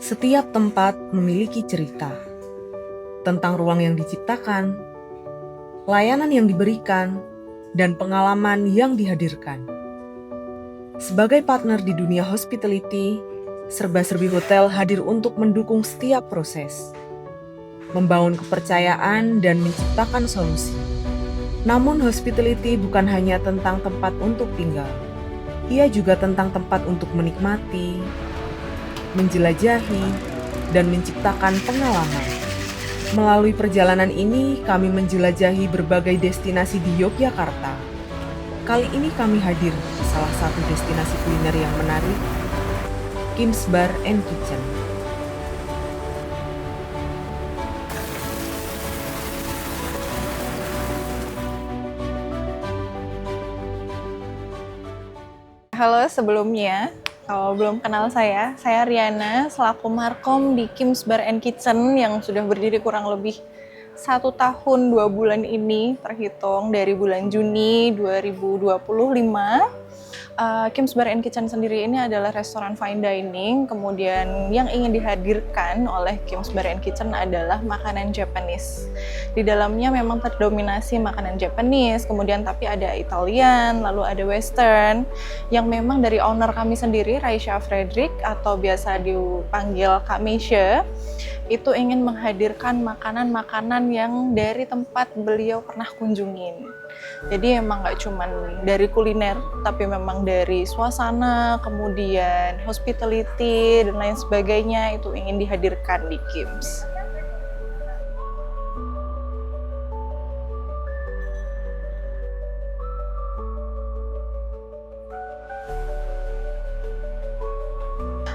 Setiap tempat memiliki cerita tentang ruang yang diciptakan, layanan yang diberikan, dan pengalaman yang dihadirkan. Sebagai partner di dunia hospitality, Serba-Serbi Hotel hadir untuk mendukung setiap proses, membangun kepercayaan dan menciptakan solusi. Namun hospitality bukan hanya tentang tempat untuk tinggal. Ia juga tentang tempat untuk menikmati, menjelajahi, dan menciptakan pengalaman. Melalui perjalanan ini, kami menjelajahi berbagai destinasi di Yogyakarta. Kali ini kami hadir di salah satu destinasi kuliner yang menarik, Kim's Bar and Kitchen. Halo, sebelumnya, kalau belum kenal saya Riana, selaku Markom di Kim's Bar and Kitchen yang sudah berdiri kurang lebih 1 tahun 2 bulan ini, terhitung dari bulan Juni 2025. Kim's Bar and Kitchen sendiri ini adalah restoran fine dining, kemudian yang ingin dihadirkan oleh Kim's Bar and Kitchen adalah makanan Japanese. Di dalamnya memang terdominasi makanan Japanese, kemudian tapi ada Italian, lalu ada Western, yang memang dari owner kami sendiri, Raisya Frederick, atau biasa dipanggil Kak Meisha, itu ingin menghadirkan makanan-makanan yang dari tempat beliau pernah kunjungin. Jadi emang nggak cuman dari kuliner, tapi memang dari suasana, kemudian hospitality, dan lain sebagainya itu ingin dihadirkan di Kim's.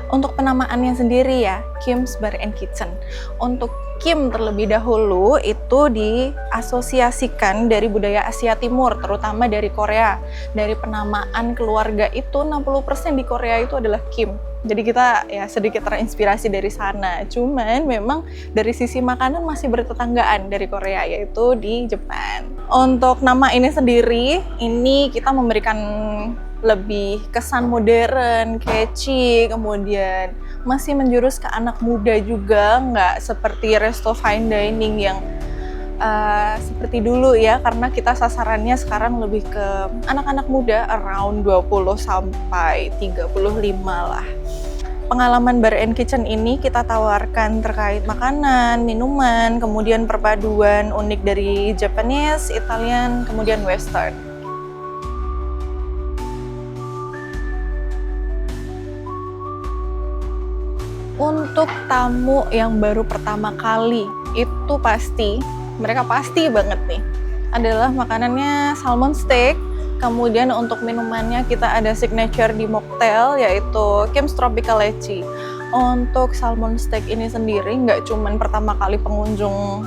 Untuk penamaannya sendiri ya, Kim's Bar and Kitchen. Untuk Kim terlebih dahulu itu diasosiasikan dari budaya Asia Timur, terutama dari Korea. Dari penamaan keluarga itu 60% di Korea itu adalah Kim. Jadi kita ya sedikit terinspirasi dari sana. Cuman memang dari sisi makanan masih bertetanggaan dari Korea, yaitu di Jepang. Untuk nama ini sendiri, ini kita memberikan lebih kesan modern, catchy, kemudian masih menjurus ke anak muda juga, nggak seperti resto fine dining yang seperti dulu ya, karena kita sasarannya sekarang lebih ke anak-anak muda around 20 sampai 35 lah. Pengalaman Bar and Kitchen ini kita tawarkan terkait makanan, minuman, kemudian perpaduan unik dari Japanese, Italian, kemudian Western. Untuk tamu yang baru pertama kali, itu mereka pasti banget nih, adalah makanannya salmon steak. Kemudian untuk minumannya kita ada signature di mocktail, yaitu Kim's Tropical Lychee. Untuk salmon steak ini sendiri nggak cuman pertama kali pengunjung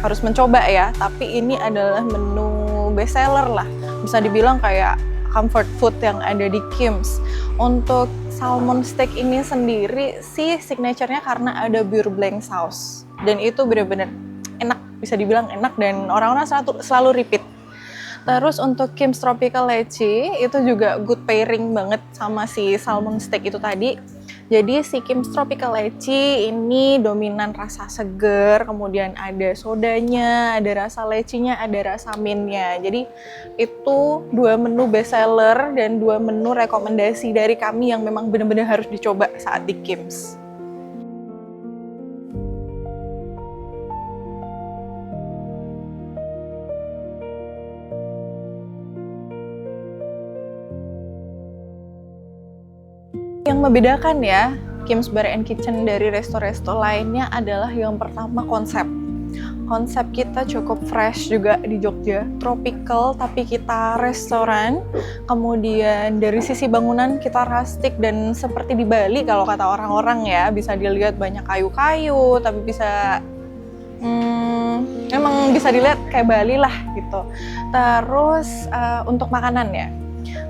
harus mencoba ya, tapi ini adalah menu best seller lah. Bisa dibilang kayak comfort food yang ada di Kim's. Untuk salmon steak ini sendiri sih signature-nya karena ada beurre blanc sauce. Dan itu benar-benar enak, bisa dibilang enak dan orang-orang selalu repeat. Terus untuk Kim's Tropical Lychee itu juga good pairing banget sama si salmon steak itu tadi. Jadi si Kim's Tropical Lychee ini dominan rasa seger, kemudian ada sodanya, ada rasa lecinya, ada rasa mintnya. Jadi itu 2 menu best seller dan 2 menu rekomendasi dari kami yang memang benar-benar harus dicoba saat di Kim's. Yang membedakan ya Kim's Bar and Kitchen dari resto-resto lainnya adalah yang pertama konsep. Konsep kita cukup fresh juga di Jogja, tropical tapi kita restoran. Kemudian dari sisi bangunan kita rustic dan seperti di Bali kalau kata orang-orang ya, bisa dilihat banyak kayu-kayu tapi bisa emang bisa dilihat kayak Bali lah gitu. Terus untuk makanan ya,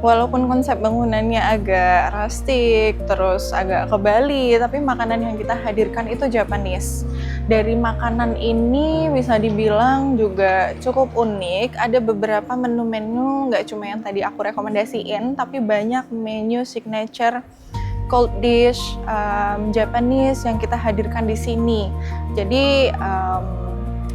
walaupun konsep bangunannya agak rustic, terus agak ke Bali, tapi makanan yang kita hadirkan itu Japanese. Dari makanan ini bisa dibilang juga cukup unik. Ada beberapa menu-menu, nggak cuma yang tadi aku rekomendasiin, tapi banyak menu signature cold dish, Japanese yang kita hadirkan di sini. Jadi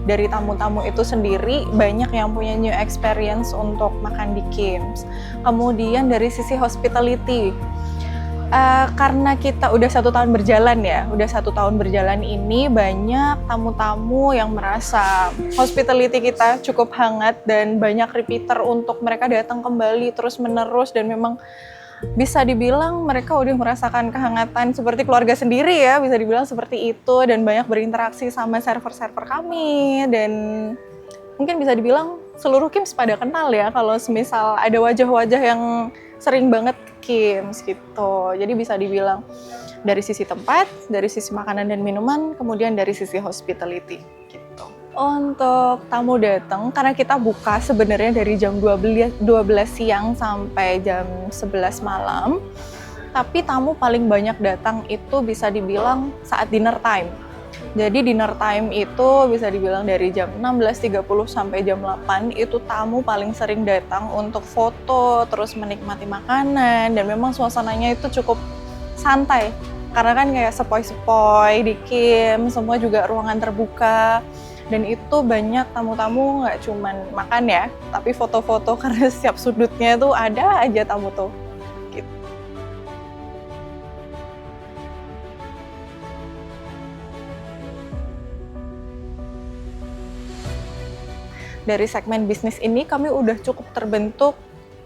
dari tamu-tamu itu sendiri banyak yang punya new experience untuk makan di Kim's. Kemudian dari sisi hospitality, karena kita udah 1 tahun berjalan ya, ini banyak tamu-tamu yang merasa hospitality kita cukup hangat dan banyak repeater untuk mereka datang kembali terus menerus, dan memang bisa dibilang mereka udah merasakan kehangatan seperti keluarga sendiri ya, bisa dibilang seperti itu, dan banyak berinteraksi sama server-server kami, dan mungkin bisa dibilang seluruh Kim's pada kenal ya kalau semisal ada wajah-wajah yang sering banget ke Kim's gitu. Jadi bisa dibilang dari sisi tempat, dari sisi makanan dan minuman, kemudian dari sisi hospitality gitu. Untuk tamu datang, karena kita buka sebenarnya dari jam 12 siang sampai jam 11 malam, tapi tamu paling banyak datang itu bisa dibilang saat dinner time. Jadi dinner time itu bisa dibilang dari jam 16.30 sampai jam 8 itu tamu paling sering datang untuk foto, terus menikmati makanan, dan memang suasananya itu cukup santai. Karena kan kayak sepoi-sepoi di Kim, semua juga ruangan terbuka. Dan itu banyak tamu-tamu nggak cuman makan ya, tapi foto-foto karena setiap sudutnya tuh ada aja tamu tuh. Gitu. Dari segmen bisnis ini kami udah cukup terbentuk,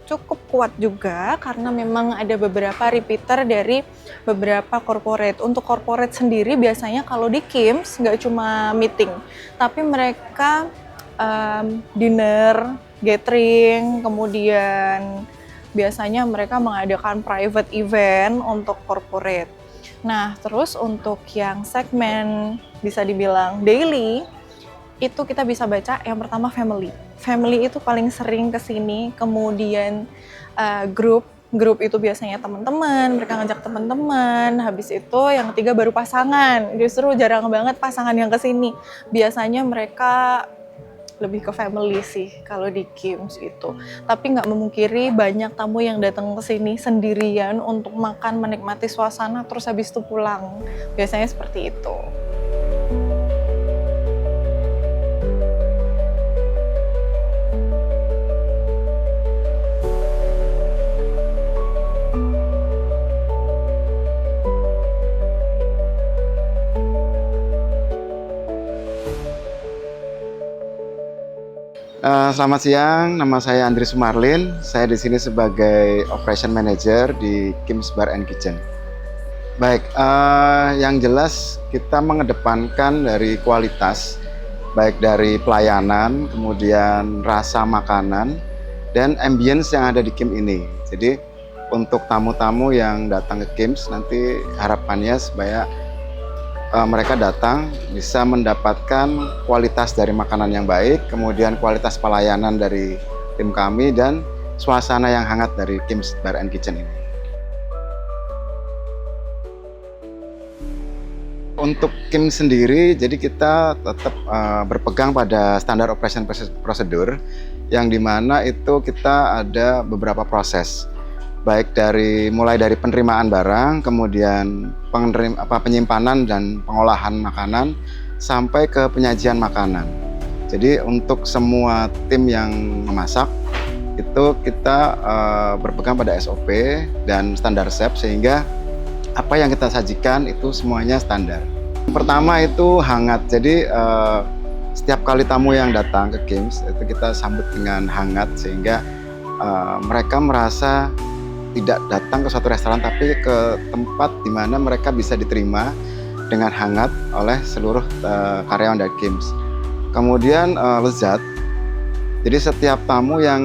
cukup kuat juga karena memang ada beberapa repeater dari beberapa corporate. Untuk corporate sendiri biasanya kalau di Kim's nggak cuma meeting, tapi mereka dinner, gathering, kemudian biasanya mereka mengadakan private event untuk corporate. Nah, terus untuk yang segmen bisa dibilang daily, itu kita bisa baca yang pertama family. Family itu paling sering kesini, kemudian grup itu biasanya teman-teman, mereka ngajak teman-teman. Habis itu yang ketiga baru pasangan. Justru jarang banget pasangan yang kesini. Biasanya mereka lebih ke family sih kalau di Kim's itu. Tapi nggak memungkiri banyak tamu yang datang ke sini sendirian untuk makan, menikmati suasana, terus habis itu pulang. Biasanya seperti itu. Selamat siang, nama saya Andri Sumarlin. Saya di sini sebagai Operation Manager di Kim's Bar and Kitchen. Baik, yang jelas kita mengedepankan dari kualitas, baik dari pelayanan, kemudian rasa makanan, dan ambience yang ada di Kim ini. Jadi untuk tamu-tamu yang datang ke Kim's nanti harapannya supaya mereka datang bisa mendapatkan kualitas dari makanan yang baik, kemudian kualitas pelayanan dari tim kami, dan suasana yang hangat dari Kim's Bar and Kitchen ini. Untuk Kim sendiri, jadi kita tetap berpegang pada standar operation prosedur, yang dimana itu kita ada beberapa proses. Baik mulai dari penerimaan barang, kemudian penyimpanan dan pengolahan makanan, sampai ke penyajian makanan. Jadi untuk semua tim yang memasak, itu kita berpegang pada SOP dan standar SEP, sehingga apa yang kita sajikan itu semuanya standar. Pertama itu hangat, jadi setiap kali tamu yang datang ke Kim's, itu kita sambut dengan hangat, sehingga mereka merasa tidak datang ke suatu restoran, tapi ke tempat di mana mereka bisa diterima dengan hangat oleh seluruh karyawan dari Kim's. Kemudian lezat, jadi setiap tamu yang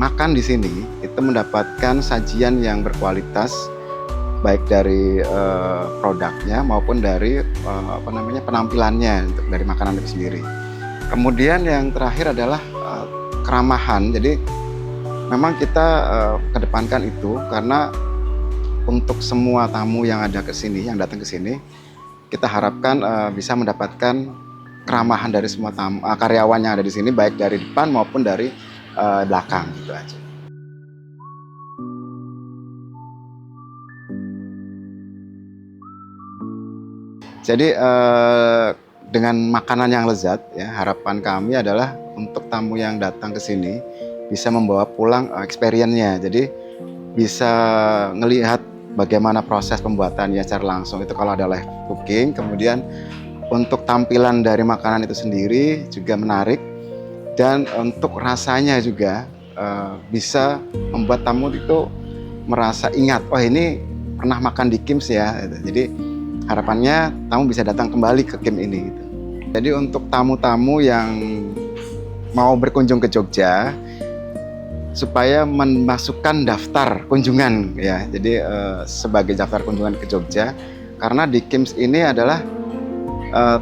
makan di sini itu mendapatkan sajian yang berkualitas, baik dari produknya maupun dari penampilannya dari makanan itu sendiri. Kemudian yang terakhir adalah keramahan. Jadi memang kita kedepankan itu karena untuk semua tamu yang ada ke sini, yang datang ke sini, kita harapkan bisa mendapatkan keramahan dari semua karyawan yang ada di sini, baik dari depan maupun dari belakang, gitu aja. Jadi dengan makanan yang lezat, ya, harapan kami adalah untuk tamu yang datang ke sini bisa membawa pulang experience-nya. Jadi bisa ngelihat bagaimana proses pembuatannya secara langsung itu kalau ada live cooking. Kemudian untuk tampilan dari makanan itu sendiri juga menarik, dan untuk rasanya juga bisa membuat tamu itu merasa ingat, oh ini pernah makan di Kim's ya. Jadi harapannya tamu bisa datang kembali ke Kim ini gitu. Jadi untuk tamu-tamu yang mau berkunjung ke Jogja supaya memasukkan daftar kunjungan ya. Jadi sebagai daftar kunjungan ke Jogja, karena di Kim's ini adalah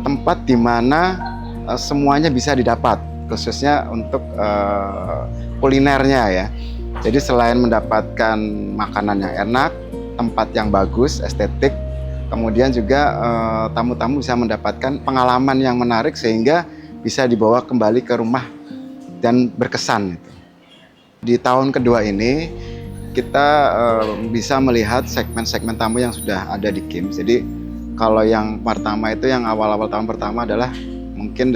tempat di mana semuanya bisa didapat, khususnya untuk kulinernya ya. Jadi selain mendapatkan makanan yang enak, tempat yang bagus, estetik, kemudian juga tamu-tamu bisa mendapatkan pengalaman yang menarik sehingga bisa dibawa kembali ke rumah dan berkesan. Di tahun kedua ini kita bisa melihat segmen-segmen tamu yang sudah ada di Kim's. Jadi kalau yang pertama itu, yang awal-awal tahun pertama adalah mungkin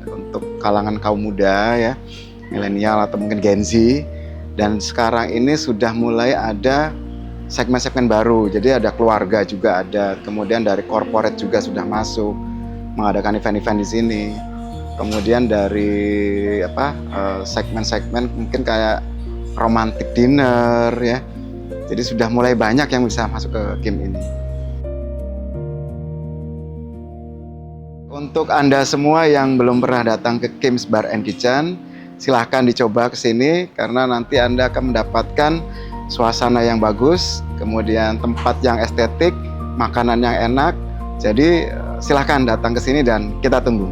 untuk kalangan kaum muda ya, milenial atau mungkin Gen Z. Dan sekarang ini sudah mulai ada segmen-segmen baru, jadi ada keluarga juga ada, kemudian dari corporate juga sudah masuk mengadakan event-event di sini. Kemudian dari segmen-segmen mungkin kayak romantic dinner ya. Jadi sudah mulai banyak yang bisa masuk ke Kim ini. Untuk Anda semua yang belum pernah datang ke Kim's Bar and Kitchen, silahkan dicoba ke sini karena nanti Anda akan mendapatkan suasana yang bagus, kemudian tempat yang estetik, makanan yang enak. Jadi silahkan datang ke sini dan kita tunggu.